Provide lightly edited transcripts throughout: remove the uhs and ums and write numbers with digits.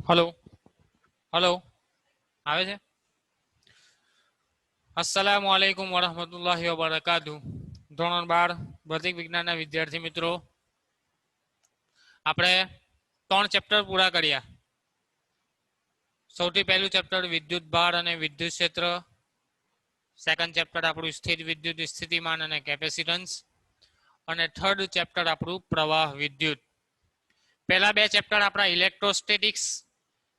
Hello hello આવે છે. અસ્સલામુ અલૈકુમ વરહમતુલ્લાહિ વબરકાતુ. ધોરણ 12 ભૌતિક વિજ્ઞાનના વિદ્યાર્થી મિત્રો, આપણે 3 ચેપ્ટર પૂરા કર્યા. સૌથી પહેલું ચેપ્ટર વિદ્યુત ભાર અને વિદ્યુત ક્ષેત્ર. સેકન્ડ ચેપ્ટર આપણું સ્થિર વિદ્યુત સ્થિતિમાન અને કેપેસિટન્સ. અને થર્ડ ચેપ્ટર આપણું પ્રવાહ વિદ્યુત. પહેલા બે ચેપ્ટર આપણા ઇલેક્ટ્રોસ્ટેટિક્સ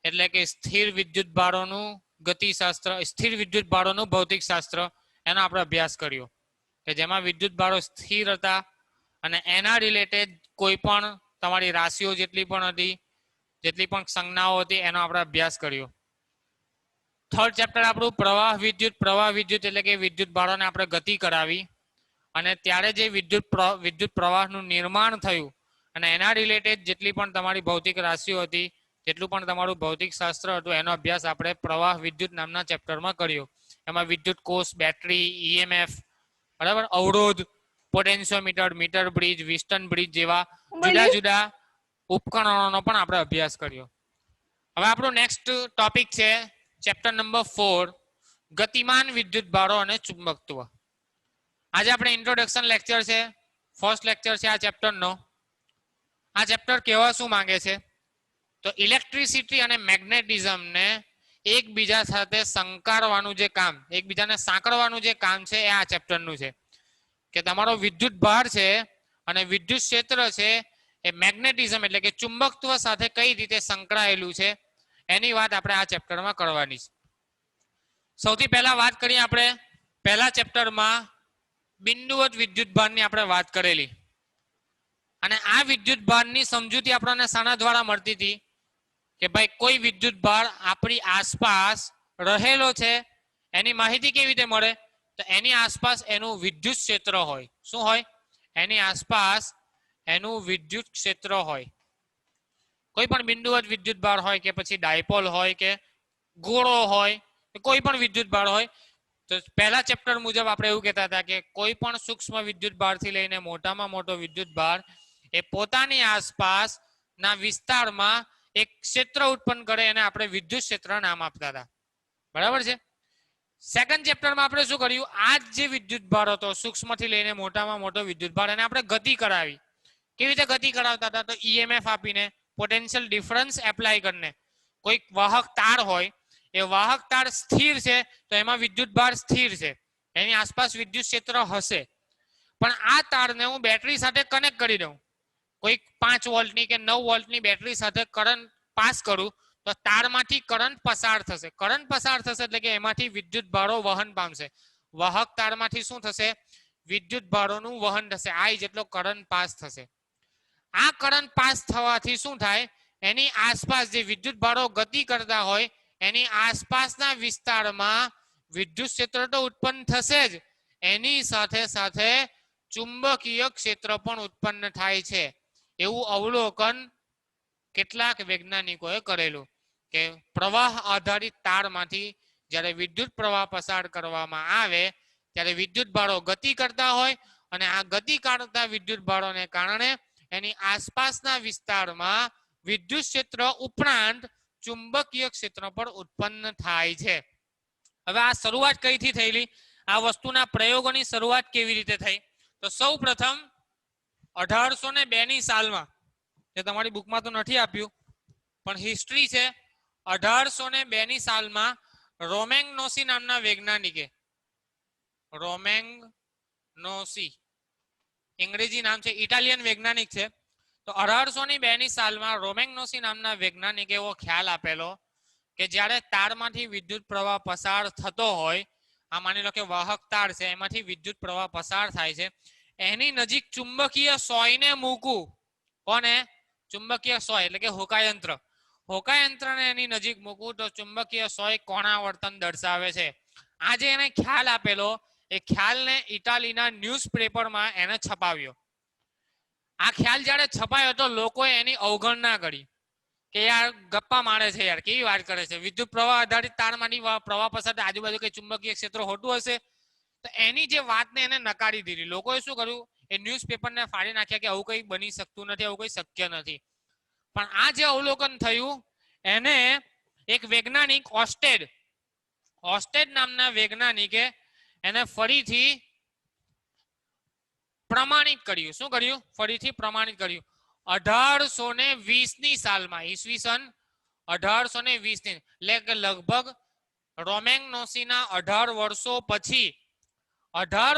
એટલે કે સ્થિર વિદ્યુત ભારોનું ગતિશાસ્ત્ર, સ્થિર વિદ્યુત ભારોનું ભૌતિક શાસ્ત્ર, એનો આપણે અભ્યાસ કર્યો કે જેમાં વિદ્યુત ભારો સ્થિર હતા અને એના રિલેટેડ કોઈ પણ તમારી રાશિઓ જેટલી પણ હતી, જેટલી પણ સંજ્ઞાઓ હતી, એનો આપણે અભ્યાસ કર્યો. થર્ડ ચેપ્ટર આપણું પ્રવાહ વિદ્યુત એટલે કે વિદ્યુત ભારોને આપણે ગતિ કરાવી અને ત્યારે જે વિદ્યુત પ્રવાહનું નિર્માણ થયું અને એના રિલેટેડ જેટલી પણ તમારી ભૌતિક રાશિઓ હતી, જેટલું પણ તમારું ભૌતિક શાસ્ત્ર હતું, એનો અભ્યાસ આપણે પ્રવાહ વિદ્યુત નામના ચેપ્ટરમાં કર્યો. એમાં વિદ્યુત કોષ, બેટરી, ઈએમએફ, બરાબર, અવરોધ, પોટેન્શિયોમીટર, મીટર બ્રિજ, વિસ્ટન બ્રિજ જેવા જુદા જુદા ઉપકરણોનો પણ આપણે અભ્યાસ કર્યો. હવે આપણું નેક્સ્ટ ટોપિક છે ચેપ્ટર નંબર 4, ગતિમાન વિદ્યુત ભારો અને ચુંબકત્વ. આજે આપણે ઇન્ટ્રોડક્શન લેક્ચર છે, ફર્સ્ટ લેક્ચર છે આ ચેપ્ટરનો. આ ચેપ્ટર કહેવા શું માંગે છે તો ઇલેક્ટ્રિસિટી અને મેગ્નેટિઝમને એકબીજા સાથે સંકારવાનું જે કામ, એકબીજાને સાંકળવાનું જે કામ છે એ આ ચેપ્ટરનું છે. કે તમારો વિદ્યુત ભાર છે અને વિદ્યુત ક્ષેત્ર છે એ મેગ્નેટિઝમ એટલે કે ચુંબકત્વ સાથે કઈ રીતે સંકળાયેલું છે એની વાત આપણે આ ચેપ્ટરમાં કરવાની છે. સૌથી પહેલા વાત કરીએ આપણે પહેલા ચેપ્ટરમાં બિંદુવત વિદ્યુત ભારની આપણે વાત કરેલી અને આ વિદ્યુત ભારની સમજૂતી આપણને શાના દ્વારા મળતી હતી કે ભાઈ કોઈ વિદ્યુત ભાર આપણી આસપાસ રહેલો છે એની માહિતી કેવી રીતે મળે તો એની આસપાસ એનું વિદ્યુત ક્ષેત્ર હોય. શું હોય? એની આસપાસ એનું વિદ્યુત ક્ષેત્ર હોય. કોઈ પણ બિંદુવત વિદ્યુત ભાર હોય કે પછી ડાયપોલ હોય કે ગોળો હોય, કોઈ પણ વિદ્યુત ભાર હોય, તો પહેલા ચેપ્ટર મુજબ આપણે એવું કહેતા હતા કે કોઈ પણ સૂક્ષ્મ વિદ્યુત ભારથી લઈને મોટામાં મોટો વિદ્યુત ભાર એ પોતાની આસપાસના વિસ્તારમાં એક ક્ષેત્ર ઉત્પન્ન કરે અને આપણે વિદ્યુત ક્ષેત્ર નામ આપતા હતા. બરાબર છે. સેકન્ડ ચેપ્ટરમાં આપણે શું કર્યું? આ જે વિદ્યુત ભાર હતો સૂક્ષ્મથી લઈને મોટામાં મોટો વિદ્યુત ભાર, એને આપણે ગતિ કરાવી. કેવી રીતે ગતિ કરાવતા હતા? તો ઈએમએફ આપીને, પોટેન્શિયલ ડિફરન્સ એપ્લાય કરીને. કોઈ વાહક તાર હોય, એ વાહક તાર સ્થિર છે તો એમાં વિદ્યુત ભાર સ્થિર છે, એની આસપાસ વિદ્યુત ક્ષેત્ર હશે. પણ આ તારને હું બેટરી સાથે કનેક્ટ કરી દઉં, કોઈક 5 વોલ્ટની કે 9 વોલ્ટની બેટરી સાથે કરંટ પાસ કરું તો તારમાંથી કરંટ પસાર થશે. કરંટ પસાર થશે એટલે કે એમાંથી વિદ્યુત ભારો વહન પામશે. વાહક તારમાંથી શું થશે? વિદ્યુત ભારોનું વહન થશે. I જેટલો કરંટ પાસ થશે. આ કરંટ પાસ થવાથી શું થાય? એની આસપાસ જે વિદ્યુત ભારો ગતિ કરતા હોય એની આસપાસના વિસ્તારમાં વિદ્યુત ક્ષેત્ર તો ઉત્પન્ન થશે જ, એની સાથે સાથે ચુંબકીય ક્ષેત્ર પણ ઉત્પન્ન થાય છે. એવું અવલોકન કેટલાક વૈજ્ઞાનિકોએ કરેલું કે પ્રવાહ આધારિત તારમાંથી જ્યારે વિદ્યુત પ્રવાહ પસાર કરવામાં આવે ત્યારે વિદ્યુત ભારો ગતિ કરતા હોય અને આ ગતિ કરતા વિદ્યુત ભારોને કારણે એની આસપાસના વિસ્તારમાં વિદ્યુત ક્ષેત્ર ઉપરાંત ચુંબકીય ક્ષેત્ર પણ ઉત્પન્ન થાય છે. હવે આ શરૂઆત કઈથી થયેલી? આ વસ્તુના પ્રયોગોની શરૂઆત કેવી રીતે થઈ? તો સૌ પ્રથમ 1802 ની સાલમાં, જે તમારી બુકમાં તો નથી આપ્યું પણ હિસ્ટ્રી છે, 1802 ની સાલમાં રોમેગ્નોસી નામના વૈજ્ઞાનિકે, રોમેગ્નોસી અંગ્રેજી નામ છે, ઇટાલિયન વૈજ્ઞાનિક છે. તો 1802 ની સાલમાં રોમેગ્નોસી નામના વૈજ્ઞાનિકે એવો ખ્યાલ આપેલો કે જ્યારે તારમાંથી વિદ્યુત પ્રવાહ પસાર થતો હોય, આ માની લો કે વાહક તાર છે, એમાંથી વિદ્યુત પ્રવાહ પસાર થાય છે, એની નજીક ચુંબકીય સોયને મૂકવું. કોને? ચુંબકીય સોય એટલે કે હોકાયંત્ર. હોકાયંત્રને એની નજીક મૂકવું તો ચુંબકીય સોય કોણાવર્તન દર્શાવે છે. આ જે એને ખ્યાલ આપેલો એ ખ્યાલને ઇટાલીના ન્યૂઝપેપરમાં એને છપાવ્યો. આ ખ્યાલ જ્યારે છપાયો તો લોકોએ એની અવગણના કરી કે યાર ગપ્પા મારે છે, યાર કેવી વાત કરે છે, વિદ્યુત પ્રવાહ આધારિત તારમાંથી પ્રવાહ પસાર આજુબાજુ કઈ ચુંબકીય ક્ષેત્ર હોતું હશે? તો એની જે વાતને એને નકારી દીધી. લોકોએ શું કર્યું? એ ન્યૂઝપેપરને ફાડી નાખ્યા કે આવું કંઈ બની શકતું નથી, આવું કંઈ શક્ય નથી. પણ આ જે અવલોકન થયું એને એક વૈજ્ઞાનિક ઓસ્ટેડ નામના વૈજ્ઞાનિકે એને ફરીથી પ્રમાણિત કર્યું. શું કર્યું? ફરીથી પ્રમાણિત કર્યું. 1820 ની સાલમાં, ઈસવીસન 1820 ની, એટલે કે લગભગ રોમેન્ગનોસીના 18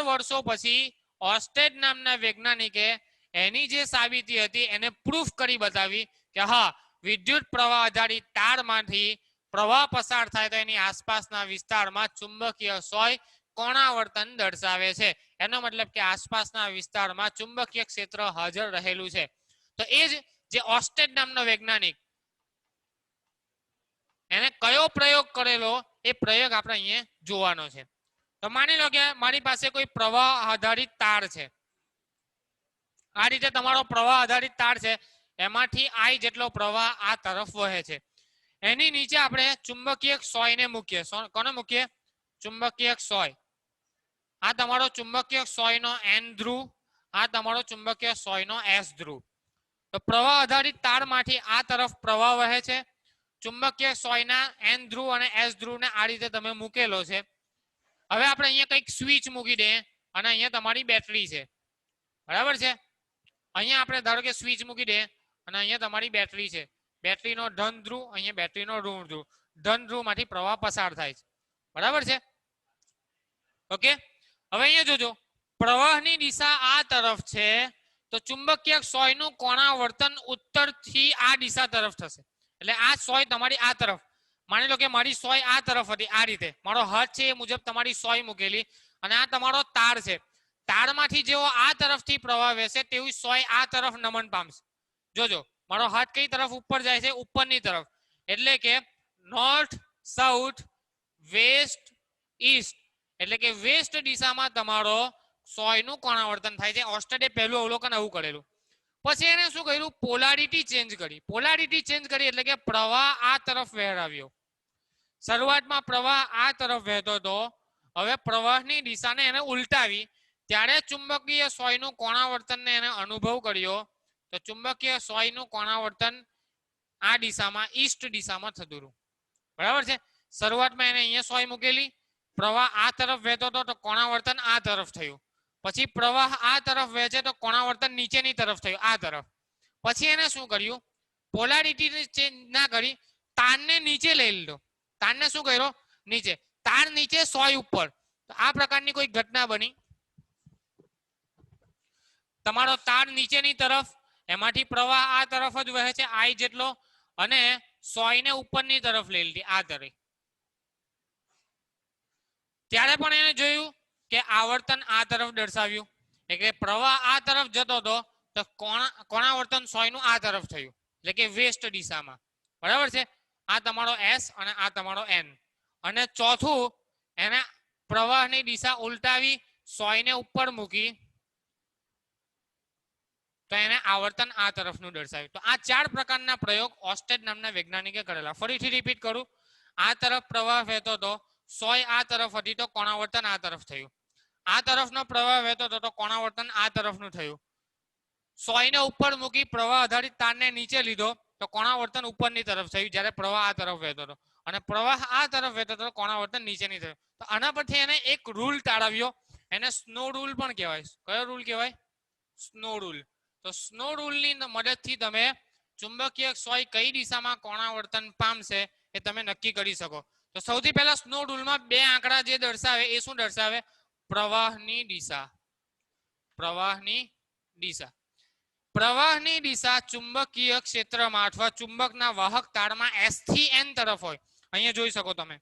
વર્ષો પછી ઓસ્ટેડ નામના વૈજ્ઞાનિકે એની જે સાબિતી હતી એને પ્રૂફ કરી બતાવી કે હા, વિદ્યુત પ્રવાહ આધારિત તારમાંથી પ્રવાહ પસાર થાય તો એની આસપાસના વિસ્તારમાં ચુંબકીય સોય કોણાવર્તન દર્શાવે છે. એનો મતલબ કે આસપાસના વિસ્તારમાં ચુંબકીય ક્ષેત્ર હાજર રહેલું છે. તો એ જ જે ઓસ્ટેડ નામનો વૈજ્ઞાનિક, એને કયો પ્રયોગ કરેલો એ પ્રયોગ આપણે અહીંયા જોવાનો છે. તો માની લો કે મારી પાસે કોઈ પ્રવાહ આધારિત તાર છે. આ રીતે તમારો પ્રવાહ આધારિત તાર છે, એમાંથી I જેટલો પ્રવાહ આ તરફ વહે છે. એની નીચે આપણે ચુંબકીય સોયને મૂકીએ. કોને મૂકીએ? ચુંબકીય સોય. આ તમારો ચુંબકીય સોયનો N ધ્રુવ, આ તમારો ચુંબકીય સોયનો S ધ્રુવ. તો પ્રવાહ આધારિત તારમાંથી આ તરફ પ્રવાહ વહે છે. ચુંબકીય સોયના N ધ્રુવ અને S ધ્રુવને આ રીતે તમે મૂકેલો છે. હવે આપણે અહીંયા કંઈક સ્વિચ મૂકી દઈએ અને અહીંયા તમારી બેટરી છે, બરાબર છે. અહીંયા આપણે ધારો કે સ્વિચ મૂકી દઈએ અને અહીંયા તમારી બેટરી છે. બેટરીનો ધન ધ્રુવ, અહીંયા બેટરીનો ઋણ ધ્રુવ. ધન ધ્રુવમાંથી પ્રવાહ પસાર થાય છે, બરાબર છે. ઓકે, હવે અહીંયા જોજો, પ્રવાહની દિશા આ તરફ છે તો ચુંબકીય સોયનું કોણાવર્તન ઉત્તરથી આ દિશા તરફ થશે. એટલે આ સોય તમારી આ તરફ, માની લો કે મારી સોય આ તરફ હતી, આ રીતે મારો હાથ છે એ મુજબ તમારી સોય મૂકેલી અને આ તમારો તાર છે. તારમાંથી જેવો આ તરફથી પ્રવાહ વહેશે તેવી સોય આ તરફ નમન પામશે. જોજો, મારો હાથ કઈ તરફ ઉપર જાય છે? ઉપરની તરફ. એટલે કે નોર્થ, સાઉથ, વેસ્ટ, ઈસ્ટ, એટલે કે વેસ્ટ દિશામાં તમારો સોયનું કોણાવર્તન થાય છે. ઓસ્ટેડે પહેલું અવલોકન આવું કરેલું. પછી એને શું કર્યું? પોલારિટી ચેન્જ કરી. પોલારિટી ચેન્જ કરી એટલે કે પ્રવાહ આ તરફ વહેરાવ્યો. શરૂઆતમાં પ્રવાહ આ તરફ વહેતો હતો, હવે પ્રવાહની દિશાને એને ઉલટાવી, ત્યારે ચુંબકીય સોયનું કોણાવર્તનને એને અનુભવ કર્યો. તો ચુંબકીય સોયનું કોણાવર્તન આ દિશામાં, ઈસ્ટ દિશામાં થતું હતું, બરાબર છે. શરૂઆતમાં એને અહીંયા સોય મૂકેલી, પ્રવાહ આ તરફ વહેતો હતો તો કોણાવર્તન આ તરફ થયું. પછી પ્રવાહ આ તરફ વહેશે તો કોણાવર્તન નીચેની તરફ થયું, આ તરફ. પછી એને શું કર્યું? પોલારિટી ચેન્જ ના કરી, તારને નીચે લઈ લીધો. તારને શું કર્યો? નીચે. તાર નીચે, સોય ઉપર. તો આ પ્રકારની કોઈ ઘટના બની. તમારો તાર નીચેની તરફ, એમાંથી પ્રવાહ આ તરફ જ વહે છે I જેટલો, અને સોયને ઉપરની તરફ લઈ લીધી, આ તરફ. ત્યારે પણ એને જોયું કે આવર્તન આ તરફ દર્શાવ્યું, એટલે પ્રવાહ આ તરફ જતો હતો તો કોણાવર્તન સોયનું આ તરફ થયું, એટલે કે વેસ્ટ દિશામાં, બરાબર છે. આ તમારો S અને આ તમારો N. અને ચોથું, એને પ્રવાહની દિશા ઉલટાવી, સોયને ઉપર મૂકી, તો એને આવર્તન આ તરફનું દર્શાવ્યું. તો આ 4 પ્રકારના પ્રયોગ ઓસ્ટેડ નામના વૈજ્ઞાનિકે કરેલા. ફરીથી રિપીટ કરું, આ તરફ પ્રવાહ વહેતો હતો, સોય આ તરફ હતી તો કોણાવર્તન આ તરફ થયું. આ તરફનો પ્રવાહ વહેતો હતો તો કોણાવર્તન આ તરફનું થયું. સોયને ઉપર મૂકી પ્રવાહ આધારિત તારને નીચે લીધો તો કોણાવર્તન ઉપરની તરફ થયું, જ્યારે પ્રવાહ આ તરફ વહેતો હતો. અને પ્રવાહ આ તરફ વહેતો હતો, કોણાવર્તન નીચેની તરફ. તો આના પરથી એને એક રૂલ તાળવ્યો, એને સ્નો રૂલ પણ કહેવાય. કયો રૂલ કહેવાય? Snow rule. તો સ્નો રૂલની મદદથી તમે ચુંબકીય સોય કઈ દિશામાં કોણાવર્તન પામશે એ તમે નક્કી કરી શકો. તો સૌથી પહેલા સ્નો રૂલમાં 2 આંકડા જે દર્શાવે એ શું દર્શાવે? પ્રવાહની દિશા. પ્રવાહની દિશા. પ્રવાહની દિશા ચુંબકીય ક્ષેત્રમાં અથવા ચુંબકના વાહક તારમાં S થી N તરફ હોય. અહીંયા જોઈ શકો તમે,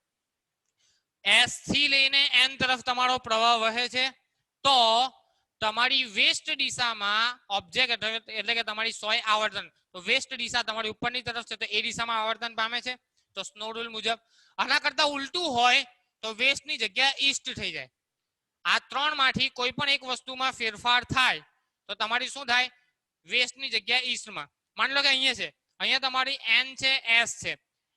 S થી લઈને N તરફ તમારો પ્રવાહ વહે છે. તો તમારી વેસ્ટ દિશામાં ઓબ્જેક્ટ એટલે કે તમારી સોય આવર્તન, તો વેસ્ટ દિશા તમારી ઉપરની તરફ છે તો એ દિશામાં આવર્તન પામે છે. તો સ્નો રૂલ મુજબ. આના કરતા ઉલટું હોય તો વેસ્ટની જગ્યા ઈસ્ટ થઈ જાય. આ 3 માંથી કોઈ પણ એક વસ્તુમાં ફેરફાર થાય તો તમારી શું થાય? વેસ્ટની જગ્યા ઈસ્ટમાં. માની લો કે અહીંયા છે, અહીંયા તમારી N છે, S છે.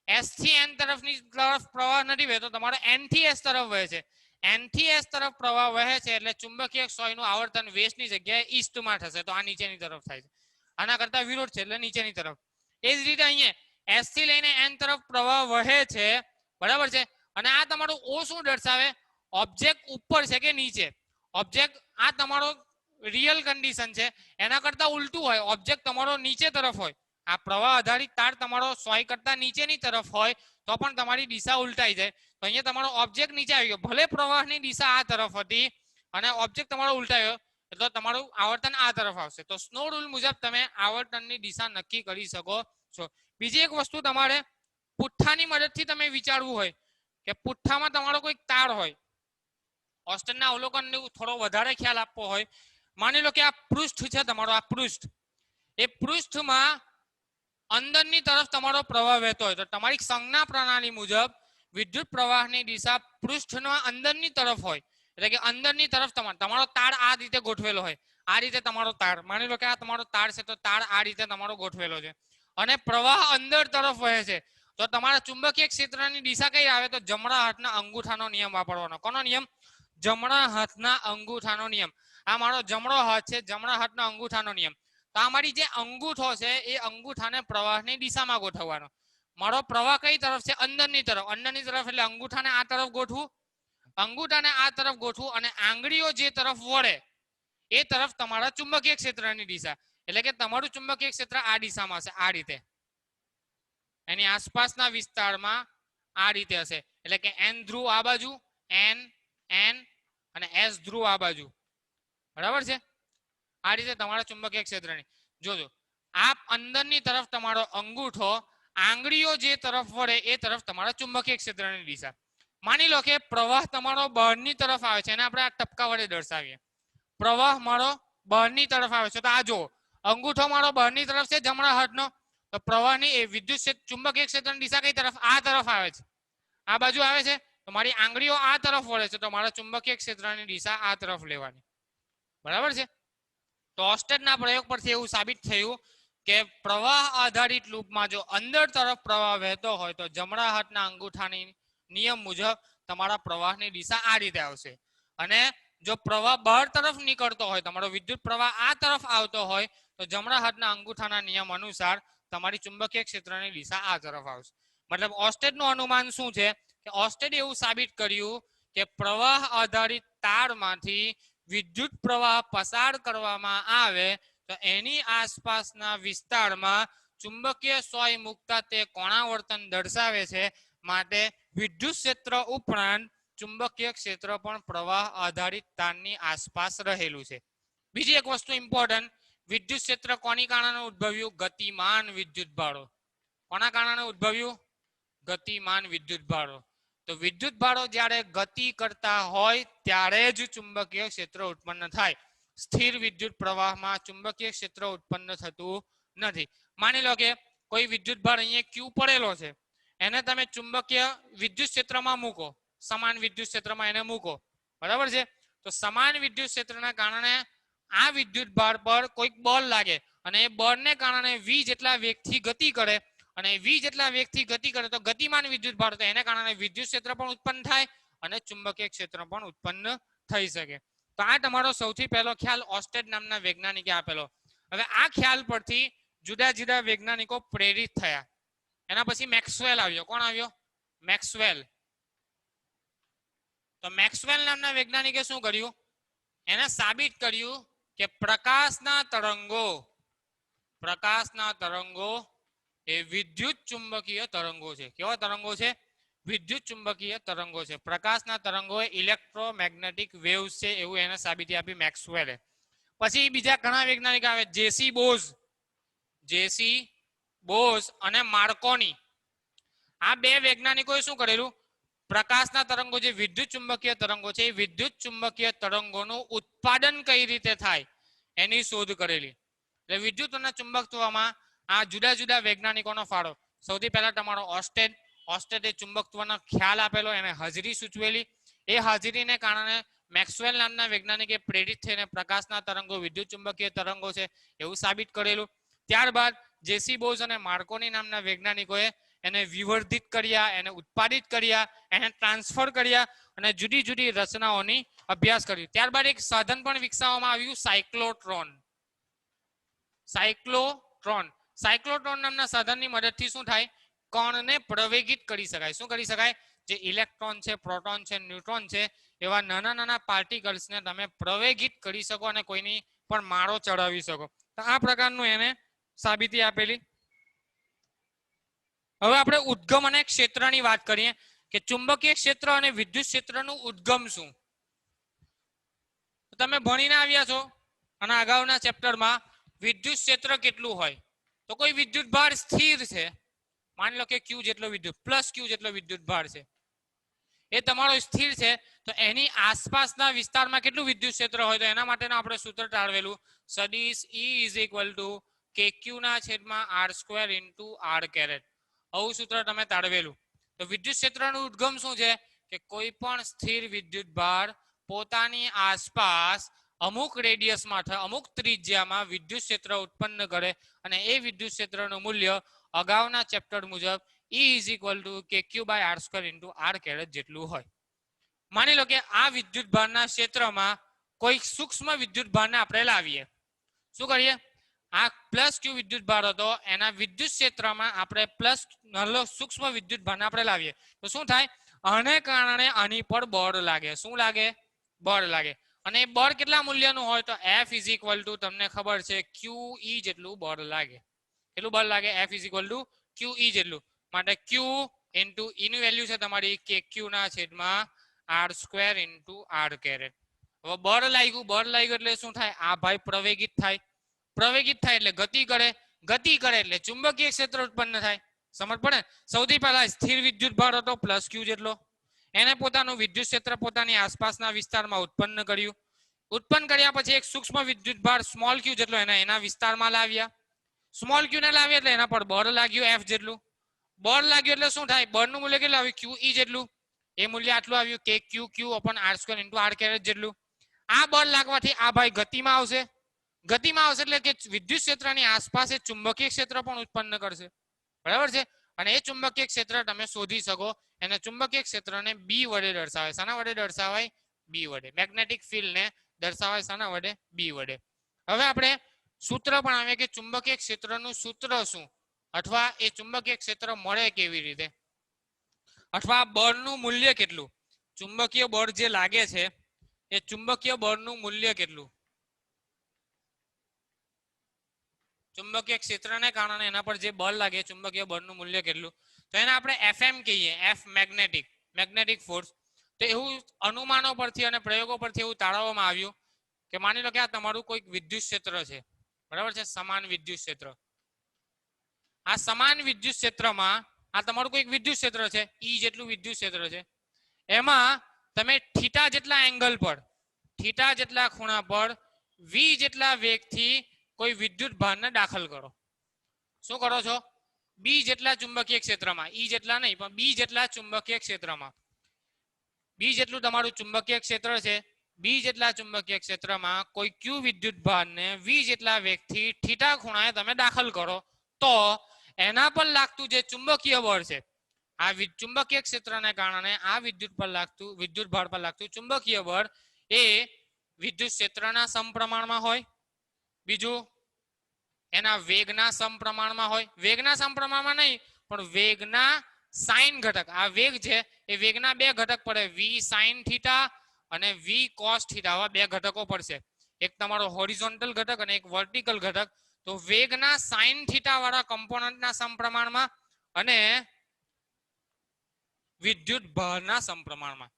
S થી N તરફની તરફ પ્રવાહ નથી વહેતો, તમારો N થી S તરફ વહે છે. N થી S તરફ પ્રવાહ વહે છે એટલે ચુંબકીય સોયનું આવર્તન વેસ્ટની જગ્યાએ ઈસ્ટમાં થશે, તો આ નીચેની તરફ થાય છે. આના કરતા વિરોધ છે એટલે નીચેની તરફ. એ જ રીતે અહીંયા એસ થી લઈને એન તરફ પ્રવાહ વહે છે, બરાબર છે. અને આ તમારું ઓ શું દર્શાવે? ઓબ્જેક્ટ ઉપર છે કે નીચે. ઓબ્જેક્ટ આ તમારો રિયલ કન્ડિશન છે, એના કરતા ઉલટું હોય, ઓબ્જેક્ટ તમારો નીચે તરફ હોય, આ પ્રવાહ આધારિત તાર તમારો 100 કરતા નીચેની તરફ હોય તો પણ તમારી દિશા ઉલટાઈ જાય. તો અહીંયા તમારો ઓબ્જેક્ટ નીચે આવી ગયો, ભલે પ્રવાહની દિશા આ તરફ હતી અને ઓબ્જેક્ટ તમારો ઉલટાયો, એટલે તમારું આવર્તન આ તરફ આવશે. તો સ્નો રૂલ મુજબ તમે આવર્તનની દિશા નક્કી કરી શકો છો. બીજી એક વસ્તુ તમારે પુઠ્ઠાની મદદથી તમે વિચારવું હોય કે પુઠ્ઠામાં તમારો કોઈ તાર હોય, ઓસ્ટેનના અવલોકનને થોડો વધારે ખ્યાલ આપવો હોય, માની લો કે આ પૃષ્ઠ છે તમારો, આ પૃષ્ઠ, એ પૃષ્ઠમાં અંદરની તરફ તમારો પ્રવાહ વહેતો હોય તો તમારી સંજ્ઞા પ્રણાલી મુજબ વિદ્યુત પ્રવાહની દિશા પૃષ્ઠના અંદરની તરફ હોય, એટલે કે અંદરની તરફ તમારો તાર આ રીતે ગોઠવેલો હોય, આ રીતે તમારો તાર, માની લો કે આ તમારો તાર છે તો તાર આ રીતે તમારો ગોઠવેલો છે અને પ્રવાહ અંદર તરફ વહે છે, તો તમારા ચુંબકીય ક્ષેત્રની દિશા કઈ આવે? તો જમણા હાથના અંગૂઠાનો નિયમ વાપરવાનો. કોનો નિયમ? જમણા હાથના અંગૂઠાનો નિયમ. આ મારો જમણો હાથ છે, જમણા હાથના અંગૂઠાનો નિયમ. તો અમારી જે અંગૂઠો છે એ અંગૂઠાને પ્રવાહની દિશામાં ગોઠવવાનો. મારો પ્રવાહ કઈ તરફ છે? અંદરની તરફ. અંદરની તરફ એટલે અંગૂઠાને આ તરફ ગોઠવું, અંગૂઠાને આ તરફ ગોઠવું અને આંગળીઓ જે તરફ વળે એ તરફ તમારા ચુંબકીય ક્ષેત્રની દિશા, એટલે કે તમારું ચુંબકીય ક્ષેત્ર આ દિશામાં હશે, આ રીતે, એની આસપાસના વિસ્તારમાં આ રીતે હશે, એટલે કે એન ધ્રુવ આ બાજુ, એન એન અને એસ ધ્રુવ આ બાજુ, બરાબર છે. આ રીતે તમારા ચુંબકીય ક્ષેત્રની જોજો. આ અંદરની તરફ તમારો અંગૂઠો, આંગળીઓ જે તરફ વળે એ તરફ તમારા ચુંબકીય ક્ષેત્રની દિશા. માની લો કે પ્રવાહ તમારો બહારની તરફ આવે છે, એને આપણે આ ટપકા વડે દર્શાવીએ. પ્રવાહ મારો બહારની તરફ આવે છે, તો આ જુઓ, અંગૂઠો મારો બહારની તરફ છે જમણા હાથનો, તો પ્રવાહની એ વિદ્યુત ચુંબકીય ક્ષેત્રની દિશા કઈ તરફ? આ તરફ આવે છે, આ બાજુ આવે છે, તો મારી આંગળીઓ આ તરફ વળે છે, તો મારા ચુંબકીય ક્ષેત્રની દિશા આ તરફ લેવાની, બરાબર છે. તો ઓસ્ટેડના પ્રયોગ પરથી એવું સાબિત થયું કે પ્રવાહ આધારિત લૂપમાં જો અંદર તરફ પ્રવાહ વહેતો હોય તો જમણા હાથના અંગૂઠાની નિયમ મુજબ તમારા પ્રવાહની દિશા આ રીતે આવશે, અને જો પ્રવાહ બહાર તરફ નીકળતો હોય, તમારો વિદ્યુત પ્રવાહ આ તરફ આવતો હોય તો જમણા હાથના અંગૂઠાના નિયમ અનુસાર તમારી ચુંબકીય ક્ષેત્રની દિશા આ તરફ આવશે. મતલબ ઓસ્ટેડનું અનુમાન શું છે કે ઓસ્ટેડે એવું સાબિત કર્યું કે પ્રવાહ આધારિત તારમાંથી વિદ્યુત પ્રવાહ પસાર કરવામાં આવે તો એની આસપાસના વિસ્તારમાં ચુંબકીય સોય મુકતા તે કોણાવર્તન દર્શાવે છે, માટે વિદ્યુત ક્ષેત્ર ઉપરાંત ચુંબકીય ક્ષેત્ર પણ પ્રવાહ આધારિત તારની આસપાસ રહેલું છે. બીજી એક વસ્તુ ઇમ્પોર્ટન્ટ, વિદ્યુત ક્ષેત્ર કોની કારણે ઉદ્ભવ્યું? ગતિમાન વિદ્યુત ભારો. કોના કારણે ઉદ્ભવ્યું? ગતિમાન વિદ્યુત ભારો. તો વિદ્યુત ભારો જ્યારે ગતિ કરતા હોય ત્યારે જ ચુંબકીય ક્ષેત્ર ઉત્પન્ન થાય. સ્થિર વિદ્યુત પ્રવાહમાં ચુંબકીય ક્ષેત્ર ઉત્પન્ન થતું નથી. માની લો કે કોઈ વિદ્યુત ભાર અહીંયા ક્યુ પડેલો છે, એને તમે ચુંબકીય વિદ્યુત ક્ષેત્રમાં મૂકો, સમાન વિદ્યુત ક્ષેત્રમાં એને મૂકો, બરાબર છે. તો સમાન વિદ્યુત ક્ષેત્રના કારણે આ વિદ્યુત ભાર પર કોઈક બળ લાગે અને એ બળને કારણે v જેટલા વેગથી ગતિ કરે, અને v જેટલા વેગથી ગતિ કરે તો ગતિમાન વિદ્યુત ભાર, તો એને કારણે વિદ્યુત ક્ષેત્ર પણ ઉત્પન્ન થાય અને ચુંબકીય ક્ષેત્ર પણ ઉત્પન્ન થઈ શકે. તો આ તમારો સૌથી પહેલો ખ્યાલ ઓસ્ટેડ નામના વૈજ્ઞાનિકે આપેલો. હવે આ ખ્યાલ પરથી જુદા જુદા વૈજ્ઞાનિકો પ્રેરિત થયા. એના પછી મેક્સવેલ આવ્યો. કોણ આવ્યો? મેક્સવેલ. તો મેક્સવેલ નામના વૈજ્ઞાનિકે શું કર્યું? એને સાબિત કર્યું કે પ્રકાશના તરંગો એ વિદ્યુત ચુંબકીય તરંગો છે. કેવા તરંગો છે? વિદ્યુત ચુંબકીય તરંગો છે. પ્રકાશના તરંગો એ ઇલેક્ટ્રોમેગ્નેટિક વેવ્સ છે, એવું એને સાબિતી આપી મેક્સવેલે. પછી બીજા ઘણા વૈજ્ઞાનિક આવે, જેસી બોઝ અને માર્કોની. આ બે વૈજ્ઞાનિકોએ શું કરેલું? પ્રકાશના તરંગો જે વિદ્યુત ચુંબકીય તરંગો છે, એ વિદ્યુત ચુંબકીય તરંગોનું ઉત્પાદન કઈ રીતે થાય એની શોધ કરેલી. એટલે વિદ્યુત અને ચુંબકત્વમાં આ જુદા જુદા વૈજ્ઞાનિકોનો ફાળો. સૌથી પહેલા તમારો ઓસ્ટેડે ચુંબકત્વનો ખ્યાલ આપેલો, એને હાજરી સૂચવેલી. એ હાજરીને કારણે મેક્સવેલ નામના વૈજ્ઞાનિકે પ્રેરિત થઈને પ્રકાશના તરંગો વિદ્યુત ચુંબકીય તરંગો છે એવું સાબિત કરેલું. ત્યારબાદ જેસી બોઝ અને માર્કોની નામના વૈજ્ઞાનિકોએ એને વિવર્ધિત કર્યા, એને ઉત્પાદિત કર્યા, એને ટ્રાન્સફર કર્યા અને જુદી જુદી રચનાઓની અભ્યાસ કર્યો. ત્યારબાદ એક સાધન પણ વિકસાવવામાં આવ્યું, સાયક્લોટ્રોન. સાયક્લોટ્રોન નામના સાધનની મદદથી શું થાય, કણને પ્રવેગિત કરી શકાય. શું કરી શકાય? જે ઇલેક્ટ્રોન છે, પ્રોટોન છે, ન્યુટ્રોન છે, એવા નાના નાના પાર્ટિકલ્સને તમે પ્રવેગિત કરી શકો અને કોઈની પણ માળો ચડાવી શકો. તો આ પ્રકારનું એને સાબિતી આપેલી. હવે આપણે ઉદ્ગમ અને ક્ષેત્રની વાત કરીએ કે ચુંબકીય ક્ષેત્ર અને વિદ્યુત ક્ષેત્રનું ઉદ્ગમ શું. તમે ભણીને આવ્યા છો અને અગાઉના ચેપ્ટરમાં વિદ્યુત ક્ષેત્ર કેટલું હોય, તો કોઈ વિદ્યુત ભાર સ્થિર છે, માની લો કે ક્યુ જેટલો વિદ્યુત પ્લસ ક્યુ જેટલો વિદ્યુત ભાર છે, એ તમારો સ્થિર છે, તો એની આસપાસના વિસ્તારમાં કેટલું વિદ્યુત ક્ષેત્ર હોય, તો એના માટેનું આપણે સૂત્ર તાળવેલું સદિશ E is equal to KQ ના છેદમાં R² ઇન્ટુ R કેરેટ. આવું સૂત્ર તમે તાળવેલું. તો વિદ્યુત ક્ષેત્રનું ઉદ્ગમ શું છે કે કોઈ પણ સ્થિર વિદ્યુત ભાર પોતાની આસપાસ અમુક રેડિયસમાં અથવા અમુક ત્રિજ્યામાં વિદ્યુત ક્ષેત્ર ઉત્પન્ન કરે અને એ વિદ્યુત ક્ષેત્રનું મૂલ્ય અગાઉના ચેપ્ટર મુજબ E is equal to KQ by R² into R caret જેટલું હોય. માની લો કે આ વિદ્યુત ભારના ક્ષેત્રમાં કોઈ સૂક્ષ્મ વિદ્યુત ભારને આપણે લાવીએ. શું કરીએ? આ પ્લસ ક્યુ વિદ્યુત ભાર હતો, એના વિદ્યુત ક્ષેત્રમાં આપણે પ્લસ સૂક્ષ્મ વિદ્યુત ભારને આપણે લાવીએ તો શું થાય? આને કારણે આની પર બળ લાગે. શું લાગે? બળ લાગે. અને એ બળ કેટલા મૂલ્યનું હોય, તો F ઇઝ ઇક્વલ ટુ તમને ખબર છે QE જેટલું બળ લાગે. કેટલું બળ લાગે? F is equal two QE જેટલું. માટે Q ઇન્ટુ E ની વેલ્યુ છે તમારી KQ ના છેદમાં R² ઇન્ટુ R કેરેટ. હવે બળ લાગ્યું એટલે શું થાય? આ ભાઈ પ્રવેગિત થાય. પ્રવેગિત થાય એટલે ગતિ કરે. ગતિ કરે એટલે ચુંબકીય ક્ષેત્ર ઉત્પન્ન થાય. સમજ પડે? સૌથી પહેલા સ્થિર વિદ્યુત ભાર હતો પ્લસ ક્યુ જેટલો, એને પોતાનું વિદ્યુત ક્ષેત્ર પોતાની આસપાસના વિસ્તારમાં ઉત્પન્ન કર્યું. ઉત્પન્ન કર્યા પછી એક સૂક્ષ્મ વિદ્યુત ભાર સ્મોલ ક્યુ જેટલો એના વિસ્તારમાં લાવ્યા. સ્મોલ ક્યુ ને લાવ્યા એટલે એના પર બળ લાગ્યું F જેટલું. બળ લાગ્યું એટલે શું થાય? બળનું મૂલ્ય કેટલું આવ્યું? QE જેટલું. એ મૂલ્ય આટલું આવ્યું કે Q upon R² into R caret જેટલું. આ બળ લાગવાથી આ ભાઈ ગતિમાં આવશે. ગતિમાં આવશે એટલે કે વિદ્યુત ક્ષેત્રની આસપાસ એ ચુંબકીય ક્ષેત્ર પણ ઉત્પન્ન કરશે. બરાબર છે? અને એ ચુંબકીય ક્ષેત્ર તમે શોધી શકો. એને ચુંબકીય ક્ષેત્રને B વડે દર્શાવાય. શાના વડે દર્શાવાય? B વડે. મેગ્નેટિક ફિલ્ડ ને દર્શાવાય શાના વડે? B વડે. હવે આપણે સૂત્ર પણ આવે કે ચુંબકીય ક્ષેત્રનું સૂત્ર શું, અથવા એ ચુંબકીય ક્ષેત્ર મળે કેવી રીતે, અથવા બળનું મૂલ્ય કેટલું. ચુંબકીય બળ જે લાગે છે એ ચુંબકીય બળનું મૂલ્ય કેટલું, ચુંબકીય ક્ષેત્રને કારણે એના પર જે બળ લાગે ચુંબકીય બળનું મૂલ્ય કેટલું, તો એને આપણે FM કહીએ. F magnetic force. તો એવું અનુમાનો પરથી અને પ્રયોગો પરથી એવું તારવવામાં આવ્યું કે માની લો કે આ તમારું કોઈક વિદ્યુત ક્ષેત્ર છે. બરાબર છે? સમાન વિદ્યુત ક્ષેત્ર. આ સમાન વિદ્યુત ક્ષેત્રમાં આ તમારું કોઈક વિદ્યુત ક્ષેત્ર છે, E જેટલું વિદ્યુત ક્ષેત્ર છે. એમાં તમે થીટા જેટલા એંગલ પર, થીટા જેટલા ખૂણા પર V જેટલા વેગથી કોઈ વિદ્યુત ભારને દાખલ કરો. શું કરો છો? B જેટલા ચુંબકીય ક્ષેત્રમાં, E જેટલા નહીં પણ B જેટલા ચુંબકીય ક્ષેત્રમાં. B જેટલું તમારું ચુંબકીય ક્ષેત્ર છે. B જેટલા ચુંબકીય ક્ષેત્રમાં કોઈ Q વિદ્યુત ભારને V જેટલા વેગથી થીટા ખૂણાએ તમે દાખલ કરો તો એના પર લાગતું જે ચુંબકીય બળ છે, આ ચુંબકીય ક્ષેત્રને કારણે આ વિદ્યુત ભાર પર લાગતું ચુંબકીય બળ એ વિદ્યુત ક્ષેત્રના સમપ્રમાણમાં હોય. બીજું એના વેગના સમપ્રમાણમાં હોય. વેગના સમપ્રમાણમાં નહીં પણ વેગના સાઇન ઘટક. આ વેગ છે એ વેગના બે ઘટક પડે, V sin થીટા અને V cos થીટા. આવા બે ઘટકો પડશે. એક તમારો હોરિઝોન્ટલ ઘટક અને એક વર્ટિકલ ઘટક. તો વેગના સાઇન થીટા વાળા કમ્પોનન્ટના સમપ્રમાણમાં અને વિદ્યુત ભારના સમપ્રમાણમાં.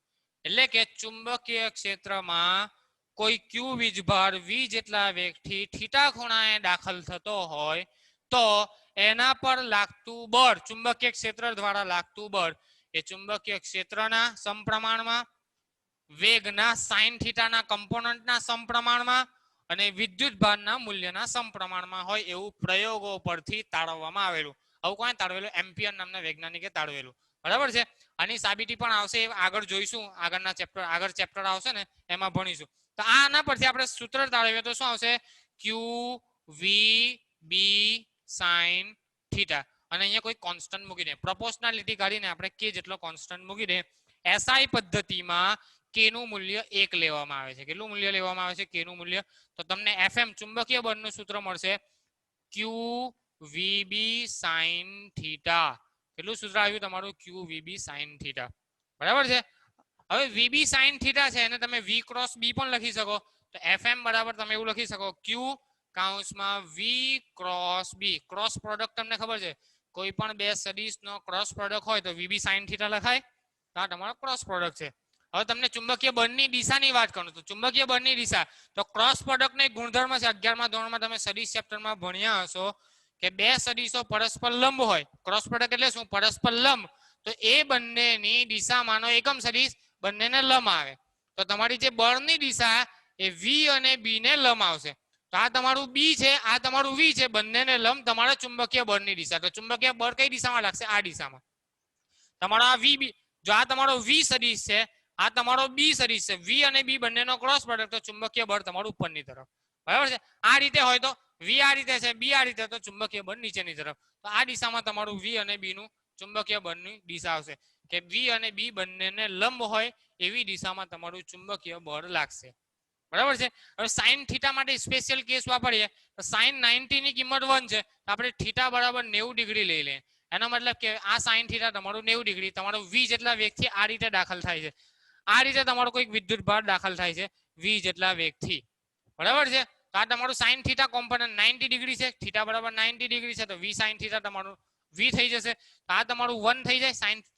એટલે કે ચુંબકીય ક્ષેત્રમાં કોઈ Q વીજભાર V જેટલા વેગથી થીટા ખૂણાએ દાખલ થતો હોય તો એના પર લાગતું બળ, ચુંબકીય ક્ષેત્ર દ્વારા લાગતું બળ એ ચુંબકીય ક્ષેત્રના સમપ્રમાણમાં, વેગના સાઇન થીટાના કમ્પોનન્ટના સમપ્રમાણમાં અને વિદ્યુત ભારના મૂલ્યના સમપ્રમાણમાં હોય એવું પ્રયોગો પરથી તારવવામાં આવેલું. આવું કોણે તારવેલું? એમ્પિયર નામના વૈજ્ઞાનિકે તારવેલું. બરાબર છે? આની સાબિતી પણ આવશે, આગળ જોઈશું. આગળ ચેપ્ટર આવશે ને એમાં ભણીશું. તો આના પરથી આપણે સૂત્ર તારવીએ તો શું આવશે? Q V B sin theta. અને અહીંયા કોઈ કોન્સ્ટન્ટ મૂકી દે, પ્રોપોર્શનાલિટી કાઢીને આપણે K જેટલો કોન્સ્ટન્ટ મૂકી દે. SI પદ્ધતિમાં K નું મૂલ્ય 1 લેવામાં આવે છે. કેટલું મૂલ્ય લેવામાં આવે છે? K નું મૂલ્ય. તો તમને FM ચુંબકીય બળનું સૂત્ર મળશે Q VB sin થીટા. કેટલું સૂત્ર આવ્યું તમારું? Q VB sin theta. બરાબર છે. હવે VB sin થીટા છે એને તમે V ક્રોસ B પણ લખી શકો. તો FM બરાબર તમે એવું લખી શકો Q કૌંસમાં V cross B. Cross product તમને ખબર છે, કોઈ પણ બે સદિશનો ક્રોસ પ્રોડક્ટ હોય તો VB sin થીટા લખાય. તો આ તમારો ક્રોસ પ્રોડક્ટ છે. હવે તમને ચુંબકીય બળની દિશાની વાત કરું તો ચુંબકીય બળની દિશા તો ક્રોસ પ્રોડક્ટનો એક ગુણધર્મ છે. 11મા ધોરણમાં તમે સદિશ ચેપ્ટરમાં ભણ્યા હશો કે બે સદિશો પરસ્પર લંબ હોય. ક્રોસ પ્રોડક્ટ એટલે શું? પરસ્પર લંબ. તો એ બંનેની દિશામાંનો એકમ સદિશ બંનેને લંબ આવે. તો તમારી જે બળની દિશા એ V અને B ને લંબ આવશે. તો આ તમારું B છે, આ તમારું V છે, બંનેને લંબ તમારા ચુંબકીય બળની દિશા. તો ચુંબકીય બળ કઈ દિશામાં લાગશે? આ દિશામાં. તમારો આ VB, જો આ તમારો V સદિશ છે, આ તમારો B સદિશ છે, V અને B બંનેનો ક્રોસ પ્રોડક્ટ, તો ચુંબકીય બળ તમારું ઉપરની તરફ. બરાબર છે. આ રીતે હોય તો V આ રીતે છે, B આ રીતે, તો ચુંબકીય બળ નીચેની તરફ. તો આ દિશામાં તમારું V અને B નું ચુંબકીય બળની દિશા આવશે કે V અને B બંનેને લંબ હોય એવી દિશામાં તમારું ચુંબકીય બળ લાગશે. બરાબર છે. હવે sin થીટા માટે સ્પેશિયલ કેસ વાપરીએ તો sin 90 ની કિંમત 1 છે, તો આપણે થીટા બરાબર 90 ડિગ્રી લઈ લઈએ. એનો મતલબ કે આ sin થીટા તમારું 90 ડિગ્રી, તમારો V જેટલા વેગથી આ રીતે દાખલ થાય છે. આ રીતે તમારો કોઈક વિદ્યુત ભાર દાખલ થાય છે V જેટલા વેગથી. બરાબર છે. તો આ તમારું sin થીટા કોમ્પોનન્ટ 90 ડિગ્રી છે, થીટા બરાબર 90 ડિગ્રી છે, તો V sin થીટા તમારું V થઈ જશે. તો આ તમારું 1 થઈ જાય.